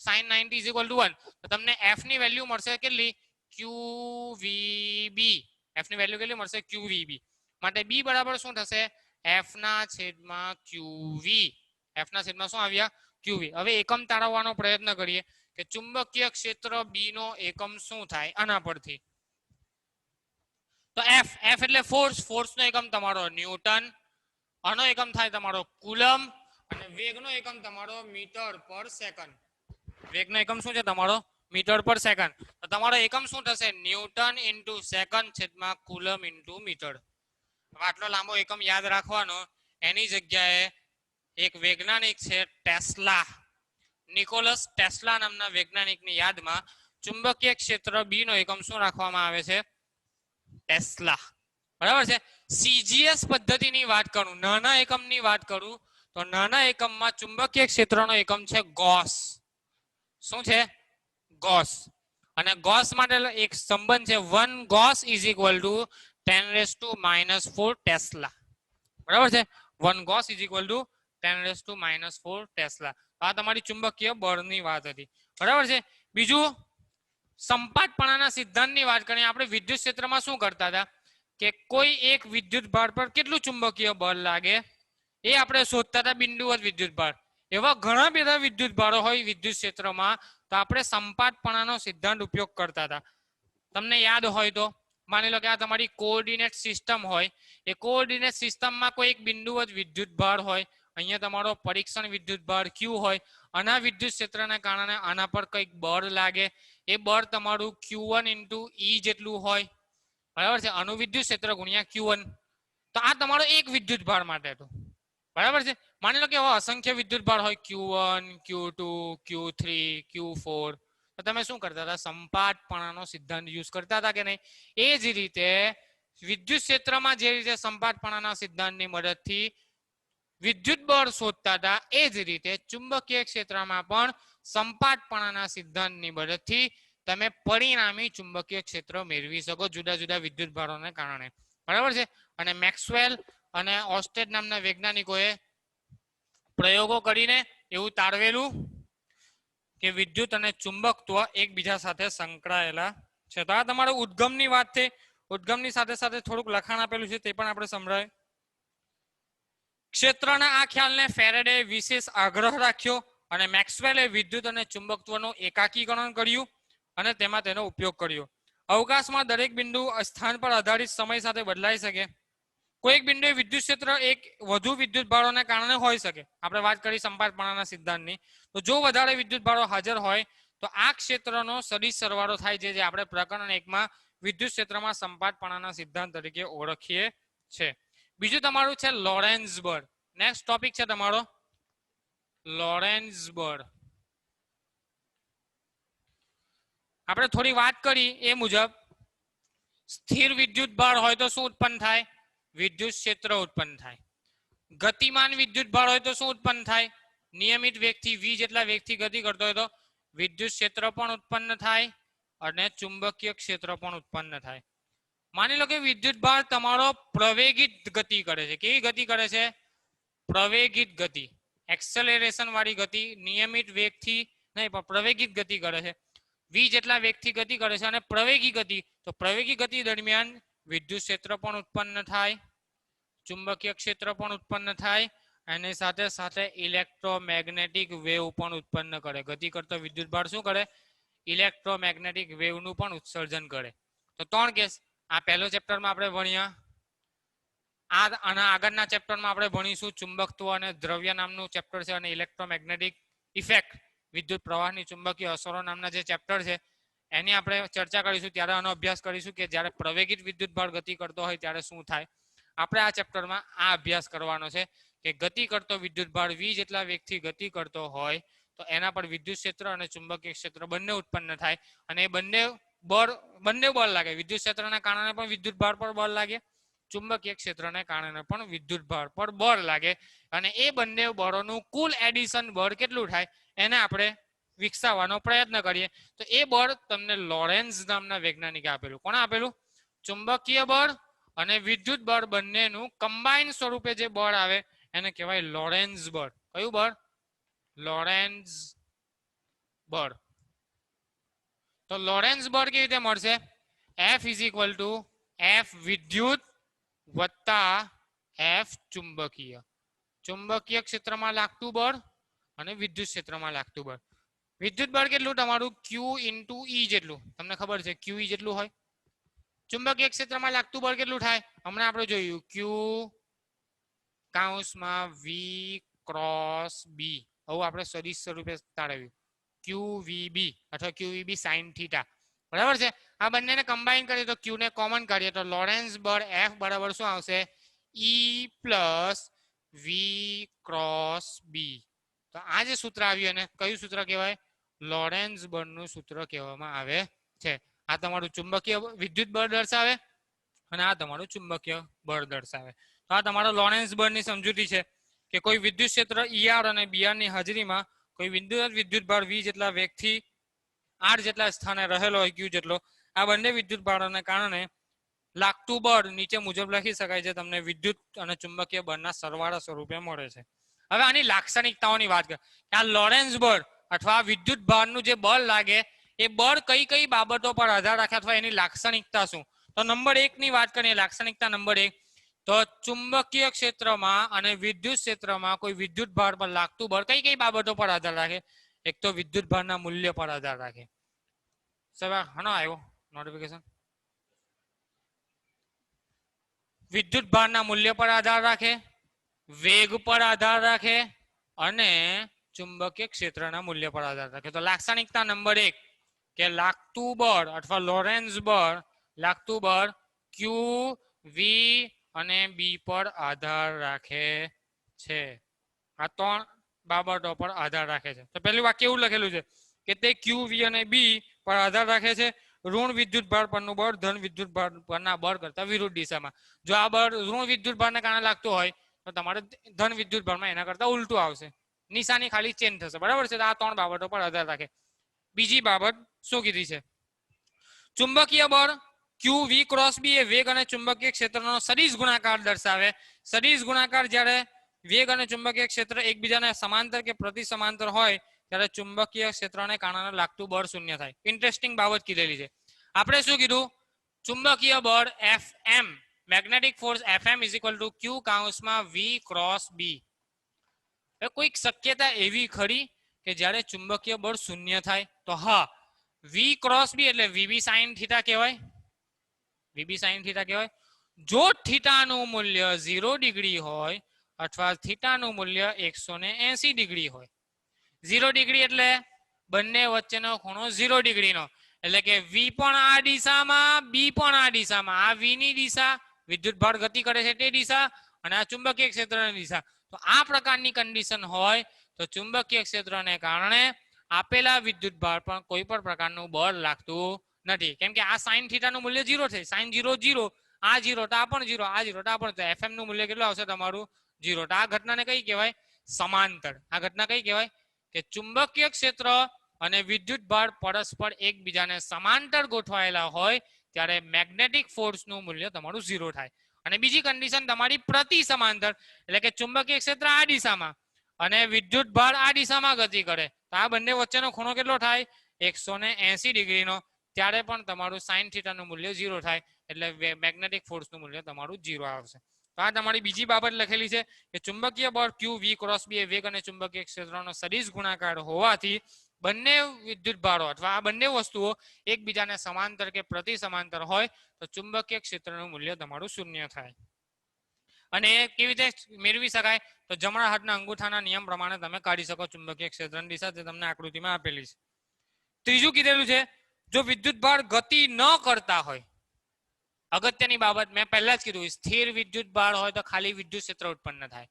sin 90 = 1. તો તમને F ની વેલ્યુ મળશે કેટલી? QVB. F ની વેલ્યુ કેટલી મળશે? QVB. માટે B બરાબર શું થશે? F ના છેદમાં QV. F ના છેદમાં શું આવ્યા? QV. હવે એકમ તારવવાનો પ્રયત્ન કરીએ કે ચુંબકીય ક્ષેત્ર B નો એકમ શું થાય આના પરથી. તો F એટલે ફોર્સ. ફોર્સનો એકમ તમારો ન્યૂટન, આનો એકમ થાય તમારો કુલમ, અને વેગનો એકમ તમારો મીટર પર સેકન્ડ. વેગનો એકમ શું છે તમારો? મીટર પર સેકન્ડ. તો તમારો એકમ શું થશે? ન્યૂટન ઇન્ટુ સેકન્ડ છેદમાં કુલમ ઇન્ટુ મીટર. હવે આટલો લાંબો એકમ યાદ રાખવાનો, એની જગ્યાએ એક વૈજ્ઞાનિક છે ટેસ્લા, નિકોલસ ટેસ્લા નામના વૈજ્ઞાનિકની યાદમાં ચુંબકીય ક્ષેત્ર B નો એકમ શું રાખવામાં આવે છે? ટેસ્લા. બરાબર છે. CGS પદ્ધતિની વાત કરું, નાના એકમની વાત કરું, તો નાના એકમમાં ચુંબકીય ક્ષેત્રનો એકમ છે ગોસ. શું છે? ગોસ. અને ગોસ માટે એક સંબંધ છે 1 ગોસ = 10⁻⁻⁴ ટેસ્લા. બરાબર છે. 1 ગોસ = 10⁻⁻⁴ ટેસ્લા. આ તમારી ચુંબકીય બળની વાત હતી. બરાબર છે. બીજું સંપાતપણાના સિદ્ધાંતની વાત કરીએ. આપણે વિદ્યુત ક્ષેત્રમાં શું કરતા હતા કે કોઈ એક વિદ્યુત ભાર પર કેટલું ચુંબકીય બળ લાગે એ આપણે શોધતા હતા, બિંદુવત વિદ્યુત ભાર. એવા ઘણા બધા વિદ્યુત ભારો હોય વિદ્યુત ક્ષેત્રમાં, તો આપણે સંપાતપણાનો સિદ્ધાંત ઉપયોગ કરતા હતા. તમને યાદ હોય તો માની લો કે આ તમારી કોઓર્ડિનેટ સિસ્ટમ હોય, એ કોઓર્ડિનેટ સિસ્ટમમાં કોઈ એક બિંદુવત વિદ્યુત ભાર હોય. અહીંયા તમારો પરીક્ષણ વિદ્યુત ભાર Q હોય. આના વિદ્યુત ક્ષેત્રને કારણે આના પર કંઈક બળ લાગે, એ બળ તમારું Q1 × E જેટલું હોય. બરાબર છે. આનું વિદ્યુત ક્ષેત્ર ગુણ્યા Q1. તો આ તમારો એક વિદ્યુત ભાર માટે હતો. બરાબર છે. માની લો કે અસંખ્ય વિદ્યુત ભાર હોય, Q1, Q2, Q3, Q4. તો તમે શું કરતા હતા? સંપાતપણાનો સિદ્ધાંત યુઝ કરતા હતા કે નહીં? એ જ રીતે વિદ્યુત ક્ષેત્રમાં જે રીતે સંપાતપણાના સિદ્ધાંતની મદદથી વિદ્યુત બળ શોધતા હતા, એ જ રીતે ચુંબકીય ક્ષેત્રમાં પણ સંપાતપણાના સિદ્ધાંતની મદદથી તમે પરિણામી ચુંબકીય ક્ષેત્ર મેળવી શકો જુદા જુદા વિદ્યુત ભારોને કારણે. બરાબર છે. અને મેક્સવેલ અને ઓસ્ટેડ નામના વૈજ્ઞાનિકોએ પ્રયોગો કરીને એવું તારવેલું કે વિદ્યુત અને ચુંબકત્વ એકબીજા સાથે સંકળાયેલા છે. તો આ તમારો ઉદ્ગમની વાત છે. ઉદ્ગમની સાથે સાથે થોડુંક લખાણ આપેલું છે, તે પણ આપણે સંભળાય. ક્ષેત્રના આ ખ્યાલને ફેરેડે વિશેષ આગ્રહ રાખ્યો અને મેક્સવેલે વિદ્યુત અને ચુંબકત્વનું એકાકીકરણ કર્યું અને તેમાં તેનો ઉપયોગ કર્યો. અવકાશમાં દરેક બિંદુ સ્થાન પર આધારિત સમય સાથે બદલાઈ શકે. કોઈક બિંદુએ વિદ્યુત ક્ષેત્ર એક વધુ વિદ્યુત ભારોને કારણે હોઈ શકે. આપણે વાત કરી સંપાતપણાના સિદ્ધાંતની, તો જો વધારે વિદ્યુત ભારો હાજર હોય તો આ ક્ષેત્રનો સદિશ સરવાળો થાય છે, જે આપણે પ્રકરણ 1 માં વિદ્યુત ક્ષેત્રમાં સંપાતપણાના સિદ્ધાંત તરીકે ઓળખીએ છીએ. બીજું તમારું છે લોરેન્ઝ બળ. નેક્સ્ટ ટોપિક છે તમારો લોરેન્ઝ બળ. આપણે થોડી વાત કરી એ મુજબ સ્થિર વિદ્યુત ભાર હોય તો શું ઉત્પન્ન થાય? વિદ્યુત ક્ષેત્ર ઉત્પન્ન થાય. ગતિમાન વિદ્યુત ભાર હોય તો શું ઉત્પન્ન થાય? નિયમિત વેગથી v જેટલા વેગથી ગતિ કરતો હોય તો વિદ્યુત ક્ષેત્ર પણ ઉત્પન્ન થાય અને ચુંબકીય ક્ષેત્ર પણ ઉત્પન્ન થાય. માની લો કે વિદ્યુત ભાર તમારો પ્રવેગિત ગતિ કરે છે. કેવી ગતિ કરે છે? પ્રવેગિત ગતિ, એક્સેલરેશન વાળી ગતિ, નિયમિત વેગથી નહીં પણ પ્રવેગિત ગતિ કરે છે. v જેટલા વેગથી ગતિ કરે છે અને પ્રવેગી ગતિ, તો પ્રવેગી ગતિ દરમિયાન વિદ્યુત ક્ષેત્ર પણ ઉત્પન્ન થાય, ચુંબકીય ક્ષેત્ર પણ ઉત્પન્ન થાય અને સાથે સાથે ઇલેક્ટ્રોમેગ્નેટિક વેવ પણ ઉત્પન્ન કરે. ગતિ કરતો વિદ્યુત ભાર શું કરે? ઇલેક્ટ્રોમેગ્નેટિક વેવનું પણ ઉત્સર્જન કરે. તો 3 કેસ. આ પહેલો ચેપ્ટરમાં આપણે ભણ્યા. આના આગળના ચેપ્ટરમાં આપણે ભણીશું ચુંબકત્વ અને દ્રવ્ય નામનું ચેપ્ટર છે અને ઇલેક્ટ્રોમેગ્નેટિક ઇફેક્ટ, વિદ્યુત પ્રવાહની ચુંબકીય અસરો નામના જે ચેપ્ટર છે એની આપણે ચર્ચા કરીશું. ત્યારે આનો અભ્યાસ કરીશું કે જ્યારે પ્રવેગિત વિદ્યુત ભાર ગતિ કરતો હોય ત્યારે શું થાય. આપણે આ ચેપ્ટરમાં આ અભ્યાસ કરવાનો છે કે ગતિ કરતો વિદ્યુત ભાર v જેટલા વેગથી ગતિ કરતો હોય તો એના પર વિદ્યુત ક્ષેત્ર અને ચુંબકીય ક્ષેત્ર બંને ઉત્પન્ન થાય અને એ બંને બળ લાગે. વિદ્યુત ક્ષેત્રના કારણે પણ વિદ્યુત ભાર પર બળ લાગે, ચુંબકીય ક્ષેત્રને કારણે પણ વિદ્યુત ભાર પર બળ લાગે અને એ બંને બળોનું કુલ એડિશન બળ કેટલું થાય એને આપણે વિકસાવવાનો પ્રયત્ન કરીએ. તો એ બળ તમને લોરેન્ઝ નામના વૈજ્ઞાનિકે આપેલું. કોણે આપેલું? ચુંબકીય બળ અને વિદ્યુત બળ બંનેનું કમ્બાઈન સ્વરૂપે જે બળ આવે એને કહેવાય લોરેન્ઝ બળ. કયું બળ? લોરેન્ઝ બળ. તો લોરેન્ઝ બળ કેવી રીતે મળશે? F is equal two F વિદ્યુત વત્તા F ચુંબકીય. ચુંબકીય ક્ષેત્રમાં લાગતું બળ અને વિદ્યુત ક્ષેત્રમાં લાગતું બળ. વિદ્યુત બળ કેટલું? તમારું Q ઇન્ટુ E જેટલું. તમને ખબર છે QE જેટલું હોય. ચુંબકીય ક્ષેત્રમાં લાગતું બળ કેટલું થાય? હમણાં આપણે જોયું Q કૌંસમાં V ક્રોસ B. આવું આપણે સદિશ સ્વરૂપે તારવ્યું QVB અથવા QVB sin થીટા. બરાબર છે. આ બંનેને કમ્બાઈન કરીએ તો Q ને કોમન કાઢીએ તો લોરેન્ઝ બળ F બરાબર શું આવશે? E plus V cross B. તો આ જે સૂત્ર આવ્યું એને કયું સૂત્ર કહેવાય? લોરેન્ઝ બળનું સૂત્ર કહેવામાં આવે છે. આ તમારું ચુંબકીય વિદ્યુત બળ દર્શાવે અને આ તમારું ચુંબકીય બળ દર્શાવે. તો આ તમારો લોરેન્ઝ બળની સમજૂતી છે કે કોઈ વિદ્યુત ક્ષેત્ર ER અને BR ની હાજરીમાં કોઈ વિદ્યુત ભાર V જેટલા વેગથી R જેટલા સ્થાને રહેલો હોય Q જેટલો, આ બંને વિદ્યુત ભારોને કારણે લાગતું બળ નીચે મુજબ લખી શકાય છે. તમને વિદ્યુત અને ચુંબકીય બળના સરવાળા સ્વરૂપે મળે છે. હવે આની લાક્ષણિકતાઓની વાત કરીએ. આ લોરેન્ઝ બળ અથવા વિદ્યુત ભારનું જે બળ લાગે એ બળ કઈ કઈ બાબતો પર આધાર રાખે અથવા એની લાક્ષણિકતા શું? તો નંબર 1 ની વાત કરીએ. લાક્ષણિકતા નંબર 1 તો ચુંબકીય ક્ષેત્રમાં અને વિદ્યુત ક્ષેત્રમાં કોઈ વિદ્યુત ભાર પર લાગતું બળ કઈ કઈ બાબતો પર આધાર રાખે? એક તો વિદ્યુત ભારના મૂલ્ય પર આધાર રાખે. હનો આવ્યો નોટિફિકેશન? વિદ્યુત ભારના મૂલ્ય પર આધાર રાખે, વેગ પર આધાર રાખે અને ચુંબકીય ક્ષેત્રના મૂલ્ય પર આધાર રાખે. તો લાક્ષણિકતા નંબર 1 કે લાગતું બળ અથવા લોરેન્ઝ બળ, લાગતું બળ Q, V અને B પર આધાર રાખે છે. આ 3 બાબતો પર આધાર રાખે છે. તો પહેલું વાક્ય એવું લખેલું છે કે તે Q, V અને B પર આધાર રાખે છે. ઋણ વિદ્યુત ભાર પરનું બળ ધન વિદ્યુત ભાર પરના બળ કરતા વિરુદ્ધ દિશામાં. જો આ બળ ઋણ વિદ્યુત ભારને કારણે લાગતું હોય તો તમારે ધન વિદ્યુત ભારમાં એના કરતા ઉલટું આવશે. નિશાની ખાલી ચેન્જ થશે. બરાબર છે. તો આ 3 બાબતો પર આધાર રાખે. બીજી બાબત શું કીધી છે? ચુંબકીય બળ Q, V ક્રોસ B એ વેગ અને ચુંબકીય ક્ષેત્રનો સદિશ ગુણાકાર દર્શાવે. સદિશ ગુણાકાર જ્યારે વેગ અને ચુંબકીય ક્ષેત્ર એકબીજાને સમાંતર કે પ્રતિ સમાંતર હોય ત્યારે ચુંબકીય ક્ષેત્રને કારણે લાગતું બળ શૂન્ય થાય. ઇન્ટરેસ્ટિંગ બાબત કીધેલી છે. આપણે શું કીધું? ચુંબકીય બળ Fm, magnetic force Fm is equal two Q કૌંસમાં V ક્રોસ B. કોઈક શક્યતા એવી ખરી કે જ્યારે ચુંબકીય બળ શૂન્ય થાય? તો હા, V ક્રોસ B એટલે VB sin થીટા કહેવાય. VB sin થીટા કહેવાય. જો થીટાનું મૂલ્ય 0 ડિગ્રી હોય અથવા થીટાનું મૂલ્ય 180 ડિગ્રી હોય. 0 ડિગ્રી એટલે બંને વચ્ચેનો ખૂણો 0 ડિગ્રીનો, એટલે કે V પણ આ દિશામાં, B પણ આ દિશામાં. આ V ની દિશા, વિદ્યુત ભાર ગતિ કરે છે તે દિશા, અને આ ચુંબકીય ક્ષેત્રની દિશા. તો આ પ્રકારની કન્ડિશન હોય તો ચુંબકીય ક્ષેત્રને કારણે આપેલા વિદ્યુત ભાર પર કોઈ પણ પ્રકારનું બળ લાગતું નથી. કેમ કે આ sin થીટાનું મૂલ્ય 0 છે. sin 0 0, આ 0 તો આ પણ 0, આ 0 તો આ પણ. તો Fm નું મૂલ્ય કેટલું આવશે તમારું? 0. તો આ ઘટનાને કઈ કહેવાય? સમાંતર. આ ઘટના કઈ કહેવાય? કે ચુંબકીય ક્ષેત્ર અને વિદ્યુત ભાર પરસ્પર એકબીજાને સમાંતર ગોઠવાયેલા હોય ત્યારે મેગ્નેટિક ફોર્સનું મૂલ્ય તમારું 0 થાય. અને બીજી કન્ડિશન તમારી પ્રતિ સમાંતર, એટલે કે ચુંબકીય ક્ષેત્ર આ દિશામાં અને વિદ્યુત ભાર આ દિશામાં ગતિ કરે, તો આ બંને વચ્ચેનો ખૂણો કેટલો થાય? 180 ડિગ્રીનો. ત્યારે પણ તમારું સાઇન થીટાનું મૂલ્ય 0 થાય, એટલે મેગ્નેટિક ફોર્સનું મૂલ્ય તમારું 0 આવશે. તો આ તમારી બીજી બાબત લખેલી છે કે ચુંબકીય બળ Q V ક્રોસ B એ વેગ અને ચુંબકીય ક્ષેત્રનો સદિશ ગુણાકાર હોવાથી બંને વિદ્યુત ભારો અથવા આ બંને વસ્તુઓ એકબીજાને સમાંતર કે પ્રતિ સમાંતર હોય તો ચુંબકીય ક્ષેત્રનું મૂલ્ય તમારું 0 થાય. અને કેવી રીતે મેળવી શકાય? તો જમણા હાથના અંગૂઠાના નિયમ પ્રમાણે તમે કાઢી શકો ચુંબકીય ક્ષેત્રની દિશા, તે તમને આકૃતિમાં આપેલી છે. ત્રીજું કીધેલું છે, જો વિદ્યુત ભાર ગતિ ન કરતા હોય, અગત્યની બાબત મેં પહેલા જ કીધું, સ્થિર વિદ્યુત ભાર હોય તો ખાલી વિદ્યુત ક્ષેત્ર ઉત્પન્ન થાય.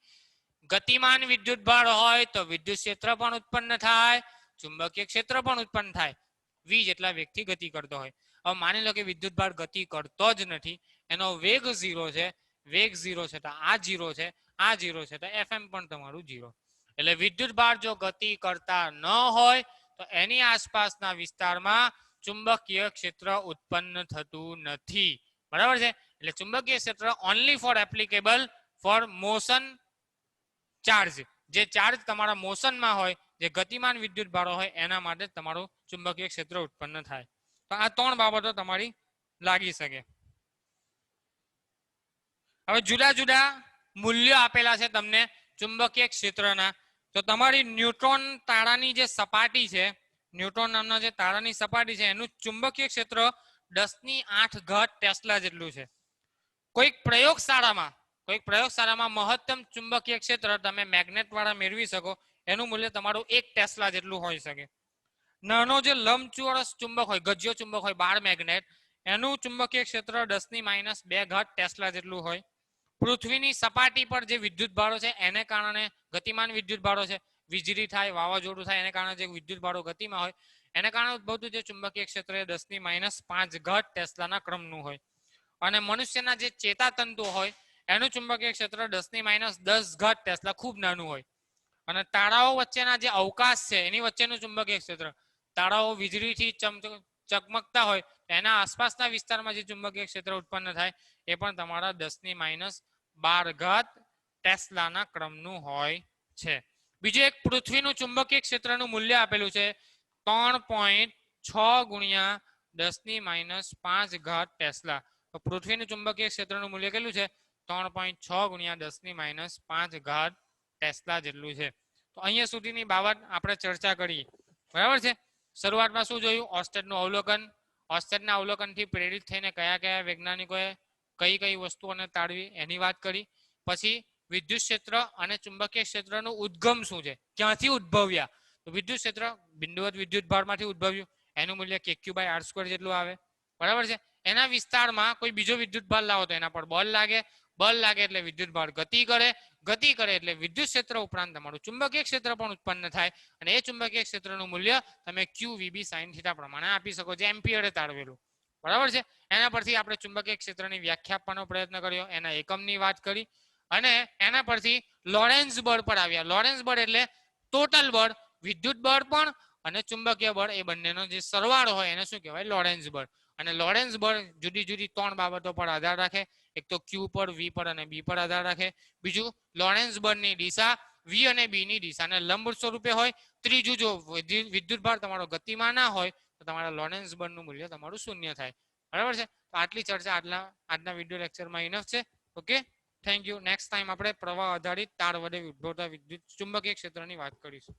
ગતિમાન વિદ્યુત ભાર હોય તો વિદ્યુત ક્ષેત્ર પણ ઉત્પન્ન થાય, ચુંબકીય ક્ષેત્ર પણ ઉત્પન્ન થાય. વી જેટલા વેગથી ગતિ કરતો હોય. હવે માની લો કે વિદ્યુત ભાર ગતિ કરતો જ નથી, એનો વેગ 0 છે, વેગ 0 છે તો આ 0 છે, આ 0 છે તો FM પણ તમારું 0. એટલે વિદ્યુત ભાર જો ગતિ કરતા ન હોય તો એની આસપાસના વિસ્તારમાં ચુંબકીય ક્ષેત્ર ઉત્પન્ન થતું નથી. બરાબર છે? એટલે ચુંબકીય ક્ષેત્ર only for applicable for motion charge. જે ચાર્જ તમારા મોશનમાં હોય, જે ગતિમાન વિદ્યુત ભારો હોય એના માટે તમારું ચુંબકીય ક્ષેત્ર ઉત્પન્ન થાય. તો આ 3 બાબતો તમારી લાગી શકે. હવે જુદા જુદા મૂલ્યો આપેલા છે તમને ચુંબકીય ક્ષેત્રના. તો તમારી ન્યુટ્રોન તારાની જે સપાટી છે, ન્યુટ્રોન નામના જે તારાની સપાટી છે એનું ચુંબકીય ક્ષેત્ર 10⁸ ટેસ્લા જેટલું છે. કોઈક પ્રયોગશાળામાં મહત્તમ ચુંબકીય ક્ષેત્ર તમે મેગ્નેટ વાળા મેળવી શકો, એનું મૂલ્ય તમારું 1 ટેસ્લા જેટલું હોઈ શકે. નાનો જે લંબચોરસ ચુંબક હોય, ગજ્યો ચુંબક હોય, બાર મેગ્નેટ, એનું ચુંબકીય ક્ષેત્ર 10⁻²𝟑 ટેસ્લા જેટલું હોય. પૃથ્વીની સપાટી પર જે વિદ્યુત ભારો છે એને કારણે ગતિમાન વિદ્યુત ભારો છે, વીજળી થાય, વાવાઝોડું થાય, એને કારણે જે વિદ્યુત ભારો ગતિમાં હોય એને કારણે ઉદ્ભવતું જે ચુંબકીય ક્ષેત્ર એ 10⁻5 ટેસ્લાના ક્રમનું હોય. અને મનુષ્યના જે ચેતાતંતુ હોય એનું ચુંબકીય ક્ષેત્ર 10⁻10 ટેસ્લા, ખૂબ નાનું હોય. અને તારાઓ વચ્ચેના જે અવકાશ છે એની વચ્ચેનું ચુંબકીય ક્ષેત્ર, તારાઓ વીજળીથી ચકમકતા હોય એના આસપાસના વિસ્તારમાં જે ચુંબકીય ક્ષેત્ર ઉત્પન્ન થાય એ પણ તમારા 10⁻12 ટેસ્લાના ક્રમનું હોય છે. બીજું એક પૃથ્વીનું ચુંબકીય ક્ષેત્રનું મૂલ્ય આપેલું છે 3.6 × 10⁻5 ટેસ્લા. તો પૃથ્વીનું ચુંબકીય ક્ષેત્રનું મૂલ્ય કેટલું છે? 3.6 × 10⁻5 ટેસ્લા જેટલું છે. તો અહીંયા સુધીની બાબત આપણે ચર્ચા કરી. બરાબર છે? શરૂઆતમાં શું જોયું? ઓર્સ્ટેડનું અવલોકન. ઓર્સ્ટેડના અવલોકનથી પ્રેરિત થઈને કયા કયા વૈજ્ઞાનિકોએ કઈ કઈ વસ્તુઓને તાળવી એની વાત કરી. પછી વિદ્યુત ક્ષેત્ર અને ચુંબકીય ક્ષેત્રનું ઉદ્ગમ શું છે, ક્યાંથી ઉદ્ભવ્યા? તો વિદ્યુત ક્ષેત્ર બિંદુવત વિદ્યુત ભારમાંથી ઉદ્ભવ્યું, એનું મૂલ્ય kQ/r² જેટલું આવે. બરાબર છે? એના વિસ્તારમાં કોઈ બીજો વિદ્યુત ભાર લાવો તો એના પર બળ લાગે, બળ લાગે એટલે વિદ્યુત ભાર ગતિ કરે, ગતિ કરે એટલે વિદ્યુત ક્ષેત્ર ઉપરાંત તમારું ચુંબકીય ક્ષેત્ર પણ ઉત્પન્ન થાય. અને એ ચુંબકીય ક્ષેત્રનું મૂલ્ય તમે QVB sin θ પ્રમાણે આપી શકો, જે એમ્પિયરે તારવેલું. બરાબર છે? એના પરથી આપણે ચુંબકીય ક્ષેત્રની વ્યાખ્યા આપવાનો પ્રયત્ન કર્યો, એના એકમની વાત કરી અને એના પરથી લોરેન્ઝ બળ પર આવ્યા. લોરેન્ઝ બળ એટલે ટોટલ બળ, વિદ્યુત બળ પણ અને ચુંબકીય બળ એ બંનેનો જે સરવાળો હોય એને શું કહેવાય? લોરેન્ઝ બળ. અને લોરેન્ઝ બળ જુદી જુદી 3 બાબતો પર આધાર રાખે. એક તો Q પર, V પર અને B પર આધાર રાખે. બીજું, લોરેન્ઝ બળની દિશા V અને B ની દિશાને લંબ સ્વરૂપે હોય. ત્રીજું, જો વિદ્યુત ભાર તમારો ગતિમાં ના હોય તો તમારા લોરેન્ઝ બળનું મૂલ્ય તમારું 0 થાય. બરાબર છે? તો આટલી ચર્ચા આજના વિડિયો લેક્ચરમાં ઇનફ છે. Okay, thank you. Next time આપણે પ્રવાહ આધારિત તાર વડે ઉદ્ભવતા વિદ્યુત ચુંબકીય ક્ષેત્રની વાત કરીશું.